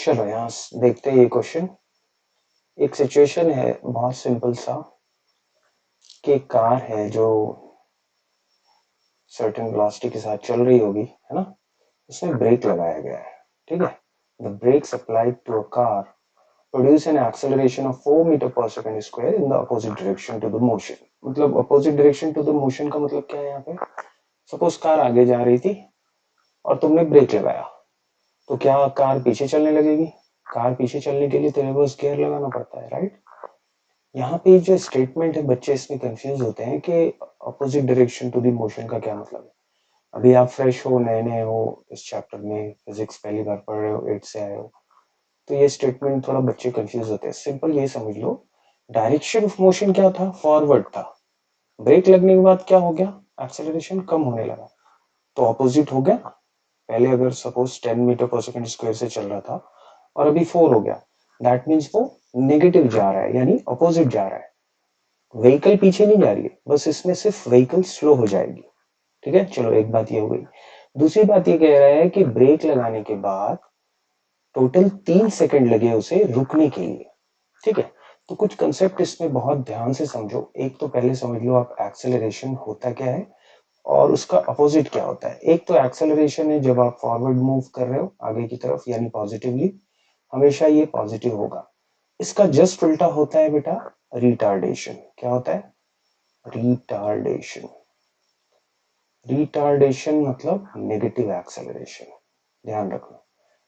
चलो यहाँ देखते हैं ये क्वेश्चन। एक सिचुएशन है बहुत सिंपल सा कि एक कार है जो सर्टेन वेलोसिटी के साथ चल रही होगी, है ना। उसमें ब्रेक लगाया गया है, ठीक है। The brakes applied to a car produce an acceleration of 4 metre per second square in the opposite direction to the motion. मतलब opposite direction to the motion का मतलब क्या है यहाँ पे। सपोज कार आगे जा रही थी और तुमने ब्रेक लगाया, तो क्या कार पीछे चलने लगेगी? कार पीछे चलने के लिए तो रिवर्स गियर लगाना पड़ता है, राइट। यहाँ पे जो स्टेटमेंट है, बच्चे इसमें कंफ्यूज होते हैं कि opposite direction to the motion का क्या मतलब है। अभी आप फ्रेश हो, नए नए हो, इस चैप्टर में फिजिक्स पहली बार पढ़ रहे हो, 8 से आए हो, तो ये स्टेटमेंट थोड़ा बच्चे कंफ्यूज होते हैं। सिंपल ये समझ लो, डायरेक्शन ऑफ मोशन क्या था? फॉरवर्ड था। ब्रेक लगने के बाद क्या हो गया? एक्सेलरेशन कम होने लगा, तो ऑपोजिट हो गया। पहले अगर suppose 10 metre per second square से चल रहा था और अभी 4 हो गया, दैट मीन्स वो नेगेटिव जा रहा है, यानी अपोजिट जा रहा है। व्हीकल पीछे नहीं जा रही है, बस इसमें सिर्फ व्हीकल स्लो हो जाएगी, ठीक है। चलो एक बात ये हो गई। दूसरी बात ये कह रहा है कि ब्रेक लगाने के बाद टोटल 3 सेकंड लगे उसे रुकने के लिए, ठीक है। तो कुछ कंसेप्ट इसमें बहुत ध्यान से समझो। एक तो पहले समझ लो आप एक्सेलरेशन होता क्या है और उसका अपोजिट क्या होता है। एक तो एक्सेलरेशन है जब आप फॉरवर्ड मूव कर रहे हो आगे की तरफ, यानी पॉजिटिवली, हमेशा ये पॉजिटिव होगा। इसका जस्ट उल्टा होता है बेटा रिटार्डेशन। क्या होता है? रिटार्डेशन। रिटार्डेशन मतलब नेगेटिव एक्सेलरेशन, ध्यान रखना।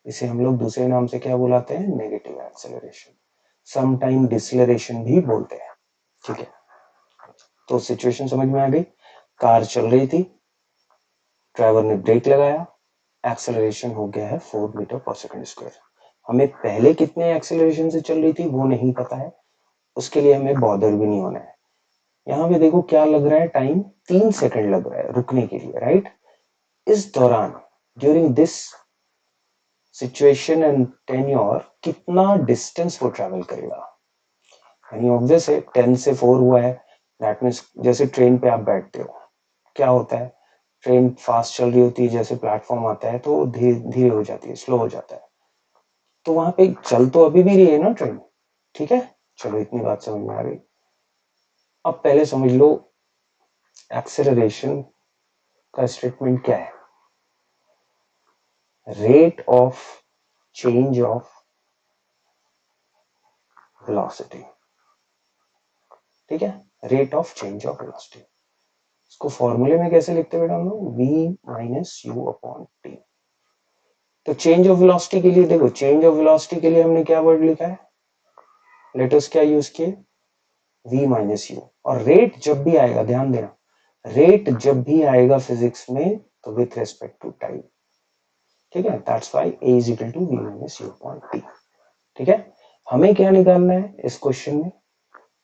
इसे हम लोग दूसरे नाम से क्या बुलाते हैं? Negative acceleration. सम टाइम डिसलेरेशन भी बोलते हैं, ठीक है। तो सिचुएशन समझ में आ गई। कार चल रही थी, ड्राइवर ने ब्रेक लगाया, एक्सेलरेशन हो गया है 4 मीटर पर सेकंड स्क्वायर। हमें पहले कितने एक्सेलरेशन से चल रही थी वो नहीं पता है, उसके लिए हमें बॉदर भी नहीं होना है। यहाँ पे देखो क्या लग रहा है, टाइम 3 सेकंड लग रहा है रुकने के लिए, राइट। इस दौरान during this situation and tenure कितना डिस्टेंस वो ट्रेवल करेगा। यानी ऑब्वियस है 10 से 4 हुआ है, दैट मीन्स जैसे ट्रेन पे आप बैठते हो, क्या होता है, ट्रेन फास्ट चल रही होती है, जैसे प्लेटफॉर्म आता है तो धीरे धीरे हो जाती है, स्लो हो जाता है। तो वहां पे चल तो अभी भी रही है ना ट्रेन, ठीक है। चलो इतनी बात समझ में आ गई। अब पहले समझ लो एक्सेलरेशन का स्टेटमेंट क्या है। Rate of change of velocity, ठीक है। Rate of change of velocity, इसको फॉर्मूले में कैसे लिखते हैं बेटा हम लोग? v minus u upon T. तो चेंज ऑफ वेलोसिटी के लिए देखो, चेंज ऑफ वेलोसिटी के लिए हमने क्या वर्ड लिखा है, लेटर्स क्या यूज किए? v minus you. और रेट जब भी आएगा, ध्यान देना, रेट जब भी आएगा फिजिक्स में तो विथ रेस्पेक्ट टू टाइम, ठीक है। That's why a is equal to v minus u upon t, ठीक है। हमें क्या निकालना है इस क्वेश्चन में?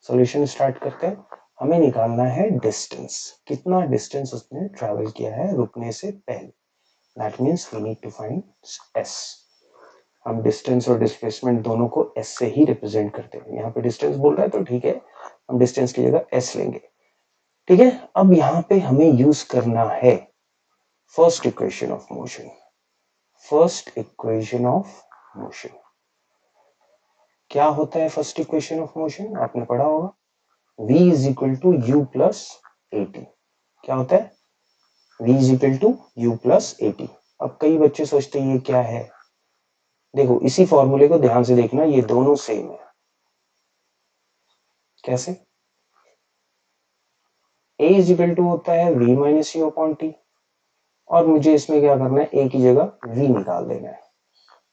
सॉल्यूशन स्टार्ट करते हैं। हमें निकालना है डिस्टेंस, कितना डिस्टेंस उसने ट्रैवल किया है रुकने से पहले। That means we need to find s। हम डिस्टेंस और डिस्प्लेसमेंट दोनों को s से ही रिप्रेजेंट करते हैं। यहाँ पे डिस्टेंस बोल रहा है तो ठीक है, हम डिस्टेंस की जगह s लेंगे, ठीक है। अब यहाँ पे हमें यूज करना है first equation of motion. First equation of motion क्या होता है? फर्स्ट इक्वेशन ऑफ मोशन आपने पढ़ा होगा, v is equal to u plus a t. क्या होता है? v is equal to u plus a t. अब कई बच्चे सोचते हैं ये क्या है। देखो इसी फॉर्मूले को ध्यान से देखना, ये दोनों सेम है। कैसे? a इज इक्वल टू होता है v minus u upon T, और मुझे इसमें क्या करना है, a की जगह v निकाल देना है।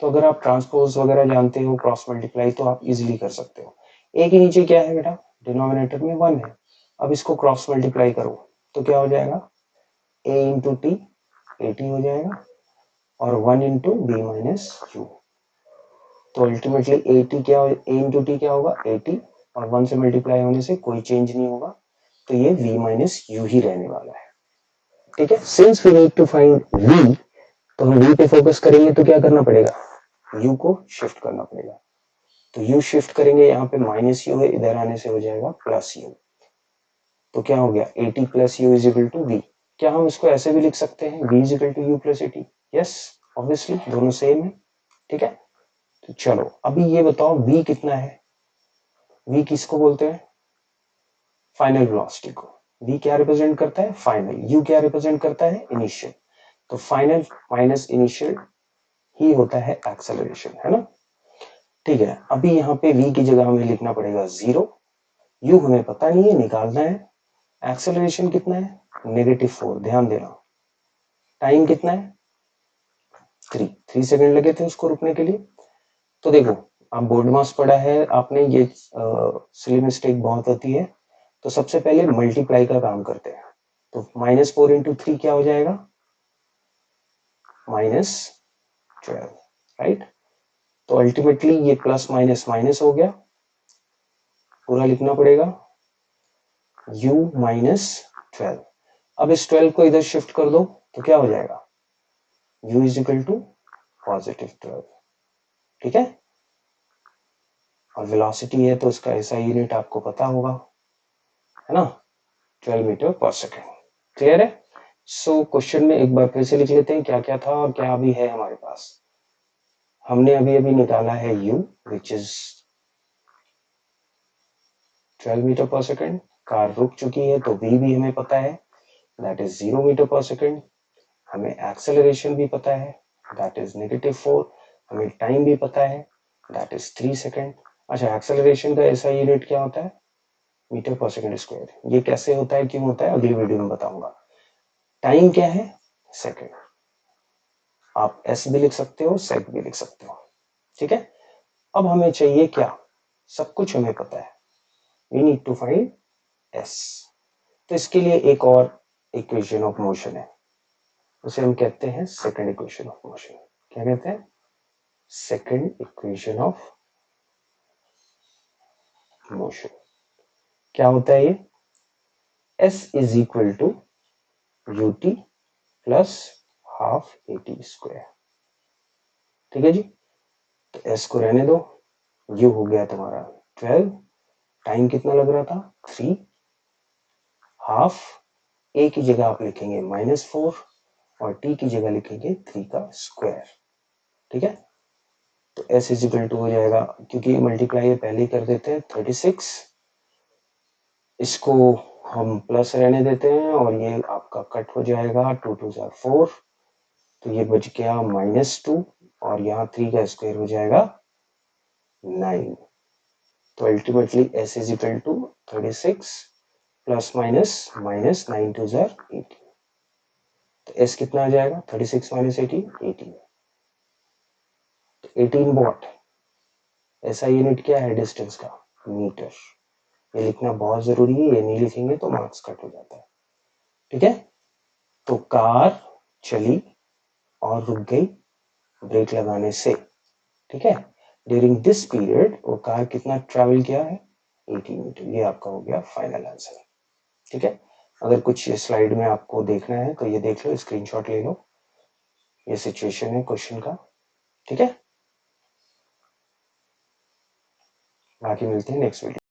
तो अगर आप ट्रांसपोज वगैरह जानते हो, क्रॉस मल्टीप्लाई, तो आप इजीली कर सकते हो। a के नीचे क्या है बेटा? डिनोमिनेटर में 1 है। अब इसको क्रॉस मल्टीप्लाई करो तो क्या हो जाएगा? a into T, A T हो जाएगा, और 1 इंटू बी माइनस यू। तो अल्टीमेटली ए टी क्या, ए इंटू टी क्या होगा? 80, और 1 से मल्टीप्लाई होने से कोई चेंज नहीं होगा, तो ये v माइनस यू ही रहने वाला है, ठीक है। Since we need to find v, तो हम v पे फोकस करेंगे तो क्या करना पड़ेगा? u को शिफ्ट करना पड़ेगा। तो u शिफ्ट करेंगे, यहाँ पे माइनस यू है, इधर आने से हो जाएगा प्लस यू। तो क्या हो गया? 80 plus u is equal to v। क्या हम इसको ऐसे भी लिख सकते हैं, v is equal to u plus 80? Yes, obviously दोनों सेम है, ठीक है। तो चलो अभी ये बताओ v कितना है, v किसको बोलते हैं, फाइनल वेलोसिटी को। v क्या रिप्रेजेंट करता है, फाइनल। u क्या रिप्रेजेंट करता है, इनिशियल। तो फाइनल माइनस इनिशियल ही होता है एक्सेलरेशन, है ना। ठीक है, अभी यहाँ पे v की जगह हमें लिखना पड़ेगा 0, u हमें पता नहीं है, निकालना है। एक्सेलरेशन कितना है, -4, ध्यान देना। टाइम कितना है, 3 सेकंड लगे थे उसको रुकने के लिए। तो देखो, आप बोर्ड मास पढ़ा है आपने, ये सिली मिस्टेक बहुत होती है। तो सबसे पहले मल्टीप्लाई का काम करते हैं। तो -4 इंटू 3 क्या हो जाएगा, -12, राइट। तो अल्टीमेटली ये प्लस माइनस माइनस हो गया, पूरा लिखना पड़ेगा u -12। अब इस 12 को इधर शिफ्ट कर दो तो क्या हो जाएगा, u इज इक्वल टू +12, ठीक है। और वेलोसिटी है तो इसका ऐसा यूनिट आपको पता होगा, है ना, 12 मीटर पर सेकेंड। क्लियर है। सो क्वेश्चन में एक बार फिर से लिख लेते हैं क्या क्या था और क्या अभी है हमारे पास। हमने अभी अभी निकाला है u विच इज 12 मीटर पर सेकेंड। कार रुक चुकी है तो v भी हमें पता है, दैट इज 0 मीटर पर सेकेंड। हमें एक्सेलरेशन भी पता है, दैट इज -4। हमें टाइम भी पता है, दैट इज 3 सेकेंड। अच्छा, एक्सेलरेशन का ऐसा यूनिट क्या होता है, मीटर पर सेकेंड स्क्वायर। ये कैसे होता है, क्यों होता है, अगली वीडियो में बताऊंगा। टाइम क्या है, सेकेंड। आप एस भी लिख सकते हो, सेक भी लिख सकते हो, ठीक है। अब हमें चाहिए क्या, सब कुछ हमें पता है, we need to find s. तो इसके लिए एक और इक्वेशन ऑफ मोशन है, उसे हम कहते हैं सेकंड इक्वेशन ऑफ मोशन। क्या कहते हैं, सेकंड इक्वेशन ऑफ मोशन। क्या होता है ये, s is equal to ut plus half at square, ठीक है जी। तो s को रहने दो, u हो गया तुम्हारा 12, टाइम कितना लग रहा था 3, हाफ a की जगह आप लिखेंगे -4 और t की जगह लिखेंगे 3 का स्क्वायर, ठीक है। तो s इज इक्वल टू हो जाएगा, क्योंकि मल्टीप्लाई पहले ही कर देते हैं, 36। इसको हम प्लस रहने देते हैं और ये आपका कट हो जाएगा, 2 2 4, तो ये बच गया -2 और यहाँ 3 का स्क्वायर हो जाएगा 9। तो ultimately s is equal to 36 plus minus -9 2 18। तो s कितना आ जाएगा, 36 माइनस 18, 18। तो 18 वॉट, ऐसा यूनिट क्या है डिस्टेंस का, मीटर। ये लिखना बहुत जरूरी है, ये नहीं लिखेंगे तो मार्क्स कट हो जाता है, ठीक है। तो कार चली और रुक गई ब्रेक लगाने से, ठीक है। ड्यूरिंग दिस पीरियड वो कार कितना ट्रैवल किया है, 18 मीटर। ये आपका हो गया फाइनल आंसर, ठीक है। अगर कुछ स्लाइड में आपको देखना है तो ये देख लो, स्क्रीनशॉट ले लो, ये सिचुएशन है क्वेश्चन का, ठीक है। बाकी मिलते हैं नेक्स्ट वीडियो।